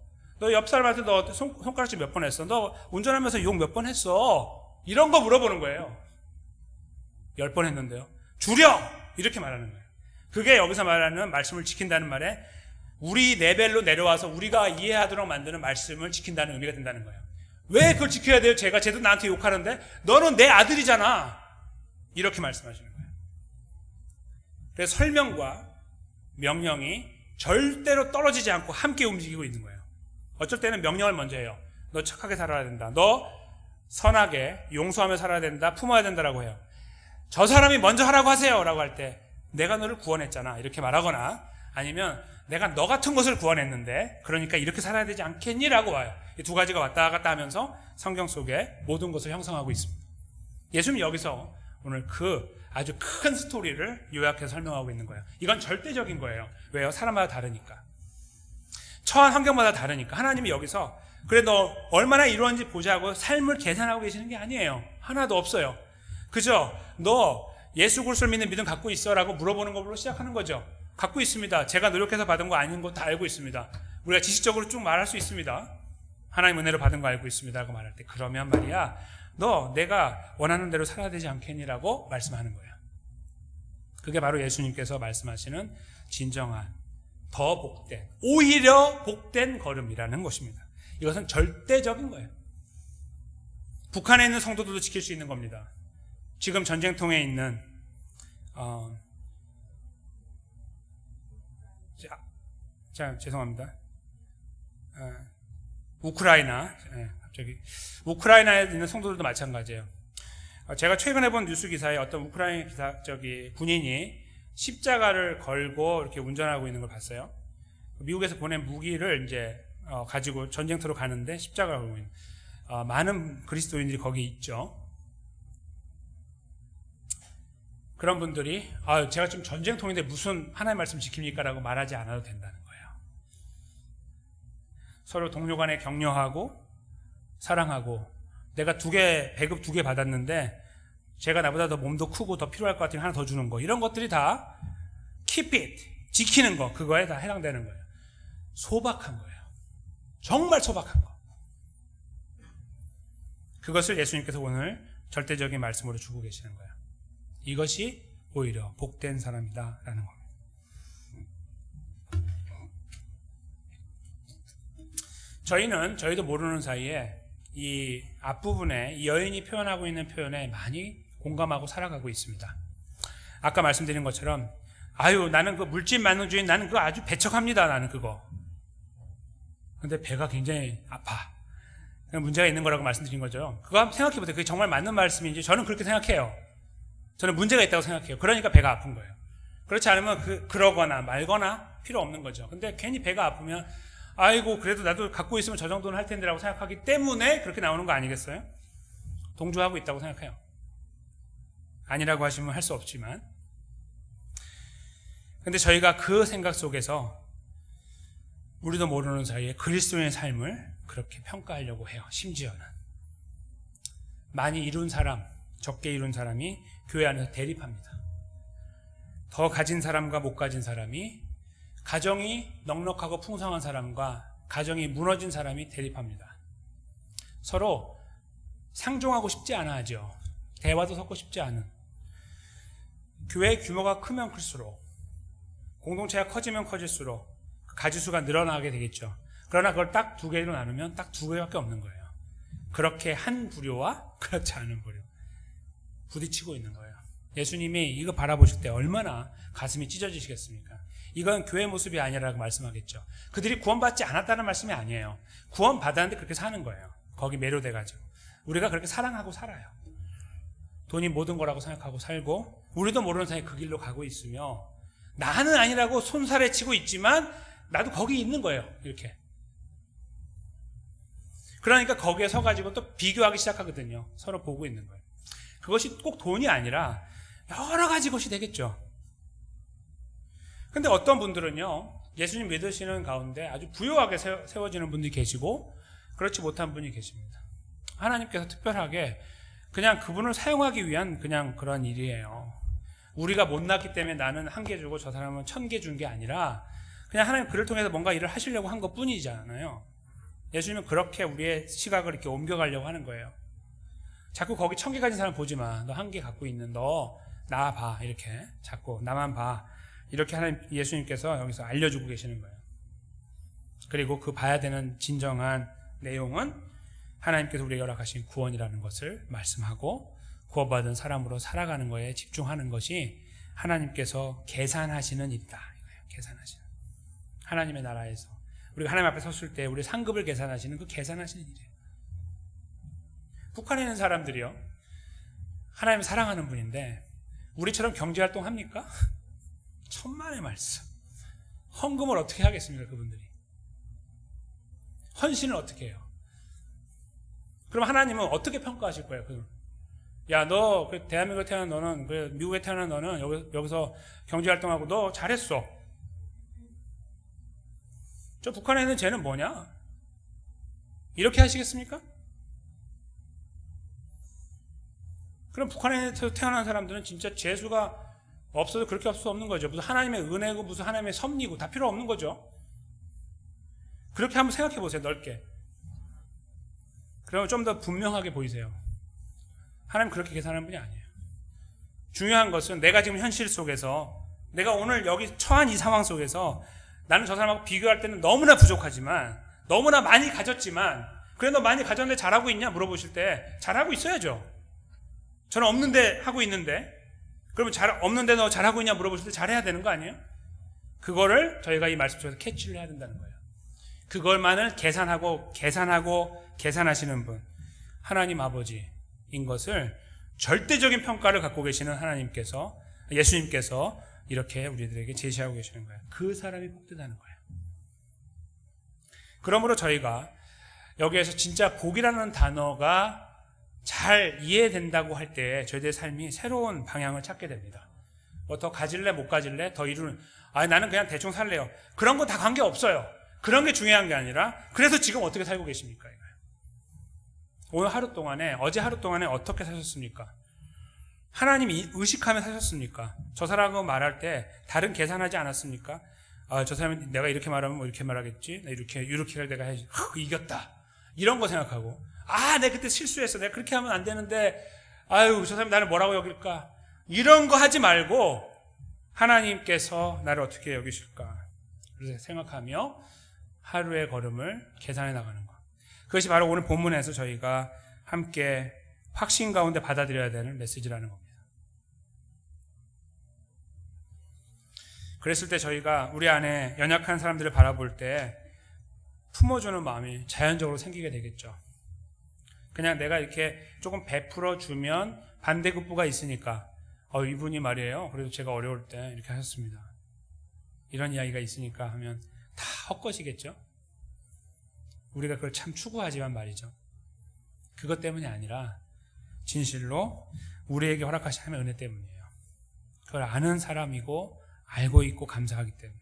옆 사람한테 너 손가락질 몇 번 했어? 너 운전하면서 욕 몇 번 했어? 이런 거 물어보는 거예요. 10번 했는데요. 줄여! 이렇게 말하는 거예요. 그게 여기서 말하는 말씀을 지킨다는 말에 우리 레벨로 내려와서 우리가 이해하도록 만드는 말씀을 지킨다는 의미가 된다는 거예요. 왜 그걸 지켜야 돼요? 쟤도 나한테 욕하는데 너는 내 아들이잖아. 이렇게 말씀하시는 거예요. 그래서 설명과 명령이 절대로 떨어지지 않고 함께 움직이고 있는 거예요. 어쩔 때는 명령을 먼저 해요. 너 착하게 살아야 된다. 너 선하게 용서하며 살아야 된다. 품어야 된다라고 해요. 저 사람이 먼저 하라고 하세요 라고 할 때 내가 너를 구원했잖아 이렇게 말하거나 아니면 내가 너 같은 것을 구원했는데 그러니까 이렇게 살아야 되지 않겠니? 라고 와요. 이 두 가지가 왔다 갔다 하면서 성경 속에 모든 것을 형성하고 있습니다. 예수님이 여기서 오늘 그 아주 큰 스토리를 요약해서 설명하고 있는 거예요. 이건 절대적인 거예요. 왜요? 사람마다 다르니까. 처한 환경마다 다르니까. 하나님이 여기서 그래 너 얼마나 이루었는지 보자고 삶을 계산하고 계시는 게 아니에요. 하나도 없어요. 그죠? 너 예수 그리스도를 믿는 믿음 갖고 있어? 라고 물어보는 것으로 시작하는 거죠. 갖고 있습니다. 제가 노력해서 받은 거 아닌 거 다 알고 있습니다. 우리가 지식적으로 쭉 말할 수 있습니다. 하나님 은혜로 받은 거 알고 있습니다. 라고 말할 때 그러면 말이야 너 내가 원하는 대로 살아야 되지 않겠니? 라고 말씀하는 거예요. 그게 바로 예수님께서 말씀하시는 진정한 더 복된 오히려 복된 걸음이라는 것입니다. 이것은 절대적인 거예요. 북한에 있는 성도들도 지킬 수 있는 겁니다. 지금 전쟁통에 있는 죄송합니다. 우크라이나 갑자기 우크라이나에 있는 성도들도 마찬가지예요. 제가 최근에 본 뉴스 기사에 어떤 우크라이나 군인이 십자가를 걸고 이렇게 운전하고 있는 걸 봤어요. 미국에서 보낸 무기를 이제 가지고 전쟁터로 가는데 십자가를 걸고 있는 많은 그리스도인들이 거기 있죠. 그런 분들이 제가 지금 전쟁통인데 무슨 하나님의 말씀 지킵니까? 라고 말하지 않아도 된다는 거예요. 서로 동료 간에 격려하고 사랑하고 내가 배급 2개 받았는데 제가 나보다 더 몸도 크고 더 필요할 것 같으면 하나 더 주는 거 이런 것들이 다 keep it, 지키는 거 그거에 다 해당되는 거예요. 소박한 거예요. 정말 소박한 거. 그것을 예수님께서 오늘 절대적인 말씀으로 주고 계시는 거예요. 이것이 오히려 복된 사람이다 라는 겁니다. 저희도 모르는 사이에 이 앞부분에 이 여인이 표현하고 있는 표현에 많이 공감하고 살아가고 있습니다. 아까 말씀드린 것처럼 나는 그 물질 만능주의 나는 그거 아주 배척합니다. 나는 그거. 근데 배가 굉장히 아파. 문제가 있는 거라고 말씀드린 거죠. 그거 한번 생각해 보세요. 그게 정말 맞는 말씀인지 저는 그렇게 생각해요. 저는 문제가 있다고 생각해요. 그러니까 배가 아픈 거예요. 그렇지 않으면 그러거나 말거나 필요 없는 거죠. 근데 괜히 배가 아프면 그래도 나도 갖고 있으면 저 정도는 할 텐데 라고 생각하기 때문에 그렇게 나오는 거 아니겠어요? 동조하고 있다고 생각해요. 아니라고 하시면 할 수 없지만 근데 저희가 그 생각 속에서 우리도 모르는 사이에 그리스도인의 삶을 그렇게 평가하려고 해요. 심지어는 많이 이룬 사람, 적게 이룬 사람이 교회 안에서 대립합니다. 더 가진 사람과 못 가진 사람이, 가정이 넉넉하고 풍성한 사람과 가정이 무너진 사람이 대립합니다. 서로 상종하고 싶지 않아 하죠. 대화도 섞고 싶지 않은. 교회 규모가 크면 클수록, 공동체가 커지면 커질수록 가지수가 늘어나게 되겠죠. 그러나 그걸 딱 두 개로 나누면 딱 두 개밖에 없는 거예요. 그렇게 한 부류와 그렇지 않은 부류. 부딪히고 있는 거예요. 예수님이 이거 바라보실 때 얼마나 가슴이 찢어지시겠습니까? 이건 교회 모습이 아니라고 말씀하겠죠. 그들이 구원받지 않았다는 말씀이 아니에요. 구원받았는데 그렇게 사는 거예요. 거기 매료돼가지고. 우리가 그렇게 사랑하고 살아요. 돈이 모든 거라고 생각하고 살고, 우리도 모르는 사이에 그 길로 가고 있으며, 나는 아니라고 손살에 치고 있지만 나도 거기 있는 거예요. 이렇게. 그러니까 거기에 서가지고 또 비교하기 시작하거든요. 서로 보고 있는 거예요. 그것이 꼭 돈이 아니라 여러 가지 것이 되겠죠. 근데 어떤 분들은요, 예수님 믿으시는 가운데 아주 부유하게 세워지는 분들이 계시고 그렇지 못한 분이 계십니다. 하나님께서 특별하게 그냥 그분을 사용하기 위한 그냥 그런 일이에요. 우리가 못났기 때문에 나는 1개 주고 저 사람은 1000개 준 게 아니라 그냥 하나님 그를 통해서 뭔가 일을 하시려고 한 것 뿐이잖아요. 예수님은 그렇게 우리의 시각을 이렇게 옮겨가려고 하는 거예요. 자꾸 거기 1000개 가진 사람 보지 마. 너 1개 갖고 있는 너 나 봐. 이렇게 자꾸 나만 봐. 이렇게 하나님, 예수님께서 여기서 알려주고 계시는 거예요. 그리고 그 봐야 되는 진정한 내용은 하나님께서 우리에게 허락하신 구원이라는 것을 말씀하고, 구원받은 사람으로 살아가는 거에 집중하는 것이 하나님께서 계산하시는 일이다. 계산하시는. 하나님의 나라에서 우리가 하나님 앞에 섰을 때 우리 상급을 계산하시는 그 계산하시는 일이에요. 북한에 있는 사람들이요, 하나님을 사랑하는 분인데 우리처럼 경제활동 합니까? 천만의 말씀. 헌금을 어떻게 하겠습니까? 그분들이. 헌신을 어떻게 해요? 그럼 하나님은 어떻게 평가하실 거예요? 야, 너 대한민국에 태어난 너는, 미국에 태어난 너는 여기서 경제활동하고 너 잘했어. 저 북한에 있는 쟤는 뭐냐? 이렇게 하시겠습니까? 그럼 북한에 태어난 사람들은 진짜 재수가 없어도 그렇게 없을 수 없는 거죠. 무슨 하나님의 은혜고 무슨 하나님의 섭리고 다 필요 없는 거죠. 그렇게 한번 생각해 보세요. 넓게. 그러면 좀 더 분명하게 보이세요. 하나님 그렇게 계산하는 분이 아니에요. 중요한 것은 내가 지금 현실 속에서, 내가 오늘 여기 처한 이 상황 속에서 나는 저 사람하고 비교할 때는 너무나 부족하지만, 너무나 많이 가졌지만, 그래 너 많이 가졌는데 잘하고 있냐? 물어보실 때 잘하고 있어야죠. 저는 없는데 하고 있는데, 그러면 없는데 너 잘하고 있냐 물어보실 때 잘해야 되는 거 아니에요? 그거를 저희가 이 말씀 속에서 캐치를 해야 된다는 거예요. 그걸만을 계산하시는 분, 하나님 아버지인 것을 절대적인 평가를 갖고 계시는 하나님께서, 예수님께서 이렇게 우리들에게 제시하고 계시는 거예요. 그 사람이 복되다는 거예요. 그러므로 저희가 여기에서 진짜 복이라는 단어가 잘 이해된다고 할 때 저희들의 삶이 새로운 방향을 찾게 됩니다. 뭐 더 가질래 못 가질래 더 이루는, 나는 그냥 대충 살래요. 그런 거 다 관계없어요. 그런 게 중요한 게 아니라, 그래서 지금 어떻게 살고 계십니까? 오늘 하루 동안에, 어제 하루 동안에 어떻게 사셨습니까? 하나님 의식하며 사셨습니까? 저 사람하고 말할 때 다른 계산하지 않았습니까? 저 사람이 내가 이렇게 말하면 뭐 이렇게 말하겠지? 이렇게 내가 해야지. 이겼다. 이런 거 생각하고, 내가 그때 실수했어. 내가 그렇게 하면 안 되는데, 저 사람이 나를 뭐라고 여길까? 이런 거 하지 말고, 하나님께서 나를 어떻게 여기실까? 그래서 생각하며 하루의 걸음을 계산해 나가는 것. 그것이 바로 오늘 본문에서 저희가 함께 확신 가운데 받아들여야 되는 메시지라는 겁니다. 그랬을 때 저희가 우리 안에 연약한 사람들을 바라볼 때 품어주는 마음이 자연적으로 생기게 되겠죠. 그냥 내가 이렇게 조금 베풀어 주면 반대급부가 있으니까, 이분이 말이에요, 그래도 제가 어려울 때 이렇게 하셨습니다. 이런 이야기가 있으니까 하면 다 헛것이겠죠. 우리가 그걸 참 추구하지만 말이죠. 그것 때문이 아니라 진실로 우리에게 허락하신 하나님의 은혜 때문이에요. 그걸 아는 사람이고 알고 있고 감사하기 때문에.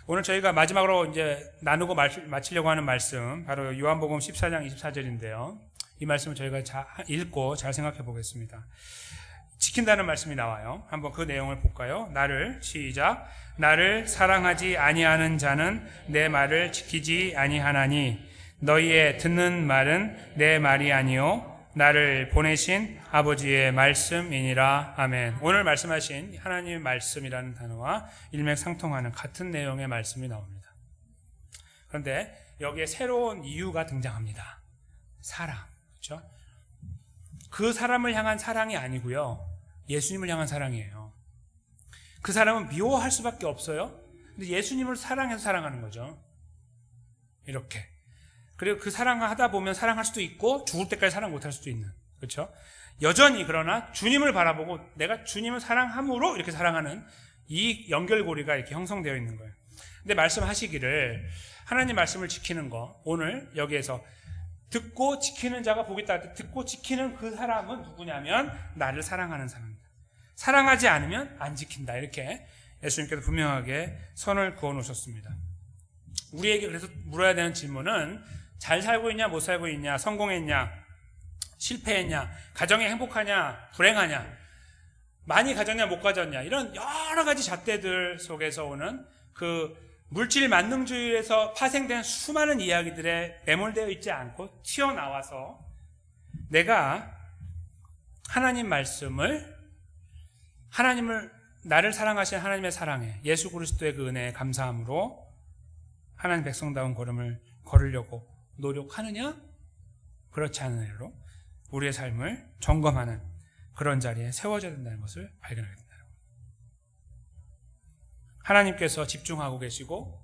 오늘 저희가 마지막으로 이제 나누고 마치려고 하는 말씀, 바로 요한복음 14장 24절인데요. 이 말씀을 저희가 읽고 잘 생각해 보겠습니다. 지킨다는 말씀이 나와요. 한번 그 내용을 볼까요? 나를, 시작. 나를 사랑하지 아니하는 자는 내 말을 지키지 아니하나니 너희의 듣는 말은 내 말이 아니요 나를 보내신 아버지의 말씀이니라. 아멘. 오늘 말씀하신 하나님의 말씀이라는 단어와 일맥상통하는 같은 내용의 말씀이 나옵니다. 그런데 여기에 새로운 이유가 등장합니다. 사랑. 그렇죠? 그 사람을 향한 사랑이 아니고요. 예수님을 향한 사랑이에요. 그 사람은 미워할 수밖에 없어요. 근데 예수님을 사랑해서 사랑하는 거죠. 이렇게. 그리고 그 사랑을 하다 보면 사랑할 수도 있고 죽을 때까지 사랑 못할 수도 있는. 그렇죠? 여전히 그러나 주님을 바라보고 내가 주님을 사랑함으로 이렇게 사랑하는 이 연결고리가 이렇게 형성되어 있는 거예요. 근데 말씀하시기를 하나님 말씀을 지키는 거, 오늘 여기에서 듣고 지키는 자가 복이 있다. 듣고 지키는 그 사람은 누구냐면 나를 사랑하는 사람입니다. 사랑하지 않으면 안 지킨다. 이렇게 예수님께서 분명하게 선을 그어 놓으셨습니다. 우리에게 그래서 물어야 되는 질문은 잘 살고 있냐, 못 살고 있냐, 성공했냐, 실패했냐, 가정이 행복하냐, 불행하냐, 많이 가졌냐, 못 가졌냐, 이런 여러 가지 잣대들 속에서 오는 그 물질 만능주의에서 파생된 수많은 이야기들에 매몰되어 있지 않고 튀어나와서 내가 하나님 말씀을, 나를 사랑하신 하나님의 사랑에, 예수 그리스도의 그 은혜에 감사함으로 하나님 백성다운 걸음을 걸으려고 노력하느냐? 그렇지 않은 애로 우리의 삶을 점검하는 그런 자리에 세워져야 된다는 것을 발견하게 된다. 하나님께서 집중하고 계시고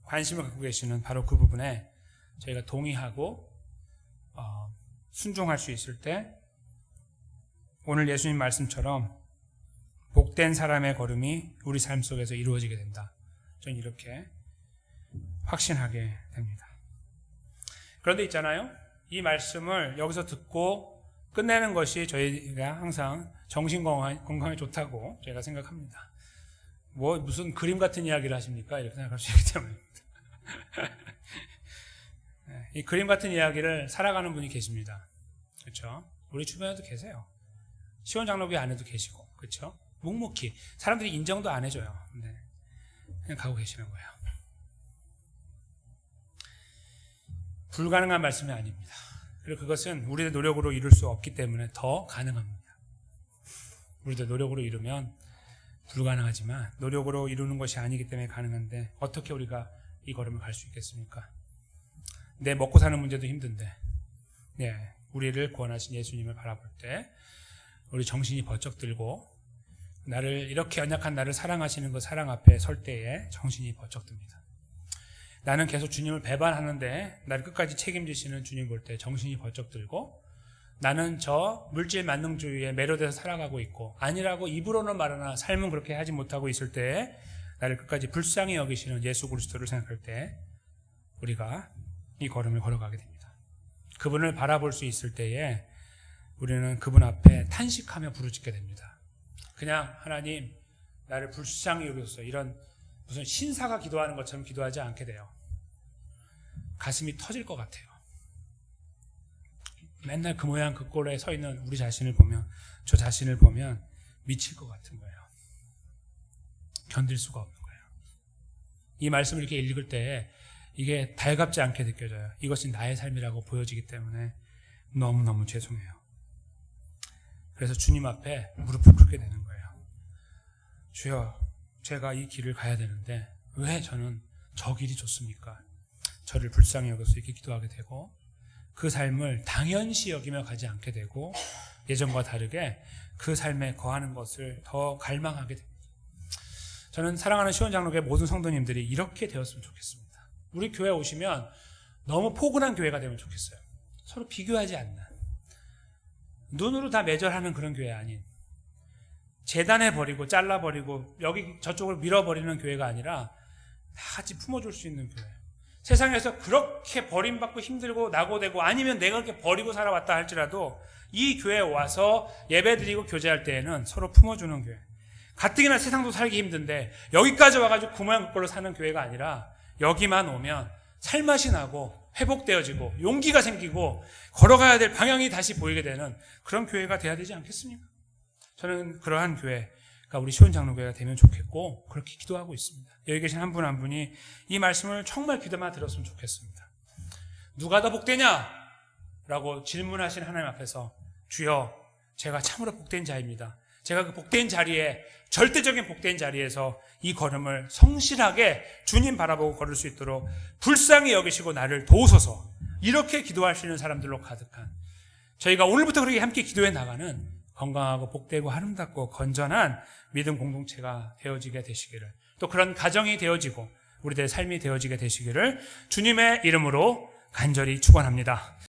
관심을 갖고 계시는 바로 그 부분에 저희가 동의하고 순종할 수 있을 때 오늘 예수님 말씀처럼 복된 사람의 걸음이 우리 삶 속에서 이루어지게 된다. 저는 이렇게 확신하게 됩니다. 그런데 있잖아요. 이 말씀을 여기서 듣고 끝내는 것이 저희가 항상 정신 건강에 좋다고 저희가 생각합니다. 뭐 무슨 그림 같은 이야기를 하십니까? 이렇게 생각할 수 있기 때문입니다. 이 그림 같은 이야기를 살아가는 분이 계십니다. 그렇죠? 우리 주변에도 계세요. 시원장로교회 안에도 계시고, 그렇죠? 묵묵히 사람들이 인정도 안 해줘요. 근데 그냥 가고 계시는 거예요. 불가능한 말씀이 아닙니다. 그리고 그것은 우리의 노력으로 이룰 수 없기 때문에 더 가능합니다. 우리도 노력으로 이루면 불가능하지만 노력으로 이루는 것이 아니기 때문에 가능한데 어떻게 우리가 이 걸음을 갈 수 있겠습니까? 내 먹고 사는 문제도 힘든데 우리를 구원하신 예수님을 바라볼 때 우리 정신이 번쩍 들고 나를 이렇게 연약한 나를 사랑하시는 그 사랑 앞에 설 때에 정신이 번쩍 듭니다. 나는 계속 주님을 배반하는데 나를 끝까지 책임지시는 주님 볼 때 정신이 번쩍 들고 나는 저 물질 만능주의에 매료돼서 살아가고 있고 아니라고 입으로는 말하나 삶은 그렇게 하지 못하고 있을 때 나를 끝까지 불쌍히 여기시는 예수 그리스도를 생각할 때 우리가 이 걸음을 걸어가게 됩니다. 그분을 바라볼 수 있을 때에 우리는 그분 앞에 탄식하며 부르짖게 됩니다. 그냥 하나님 나를 불쌍히 여기소서 이런 무슨 신사가 기도하는 것처럼 기도하지 않게 돼요. 가슴이 터질 것 같아요. 맨날 그 모양 그 꼴에 서 있는 우리 자신을 보면 저 자신을 보면 미칠 것 같은 거예요. 견딜 수가 없는 거예요. 이 말씀을 이렇게 읽을 때 이게 달갑지 않게 느껴져요. 이것이 나의 삶이라고 보여지기 때문에 너무너무 죄송해요. 그래서 주님 앞에 무릎을 꿇게 되는 거예요. 주여, 제가 이 길을 가야 되는데 왜 저는 저 길이 좋습니까? 저를 불쌍히 여겨서 이렇게 기도하게 되고 그 삶을 당연시 여기며 가지 않게 되고 예전과 다르게 그 삶에 거하는 것을 더 갈망하게 됩니다. 저는 사랑하는 시원장로교회 모든 성도님들이 이렇게 되었으면 좋겠습니다. 우리 교회 오시면 너무 포근한 교회가 되면 좋겠어요. 서로 비교하지 않는, 눈으로 다 매절하는 그런 교회 아닌, 재단해버리고 잘라버리고 여기 저쪽을 밀어버리는 교회가 아니라 다 같이 품어줄 수 있는 교회. 세상에서 그렇게 버림받고 힘들고 낙오되고 아니면 내가 그렇게 버리고 살아왔다 할지라도 이 교회에 와서 예배드리고 교제할 때에는 서로 품어주는 교회. 가뜩이나 세상도 살기 힘든데 여기까지 와가지고 그 모양 그 꼴로 사는 교회가 아니라 여기만 오면 살맛이 나고 회복되어지고 용기가 생기고 걸어가야 될 방향이 다시 보이게 되는 그런 교회가 돼야 되지 않겠습니까? 저는 그러한 교회가 우리 시온장로교회가 되면 좋겠고 그렇게 기도하고 있습니다. 여기 계신 한 분 한 분이 이 말씀을 정말 귀담아 들었으면 좋겠습니다. 누가 더 복되냐? 라고 질문하신 하나님 앞에서 주여 제가 참으로 복된 자입니다. 제가 그 복된 자리에 절대적인 복된 자리에서 이 걸음을 성실하게 주님 바라보고 걸을 수 있도록 불쌍히 여기시고 나를 도우소서 이렇게 기도하시는 사람들로 가득한 저희가 오늘부터 그렇게 함께 기도해 나가는 건강하고 복되고 아름답고 건전한 믿음 공동체가 되어지게 되시기를 또 그런 가정이 되어지고 우리들의 삶이 되어지게 되시기를 주님의 이름으로 간절히 축원합니다.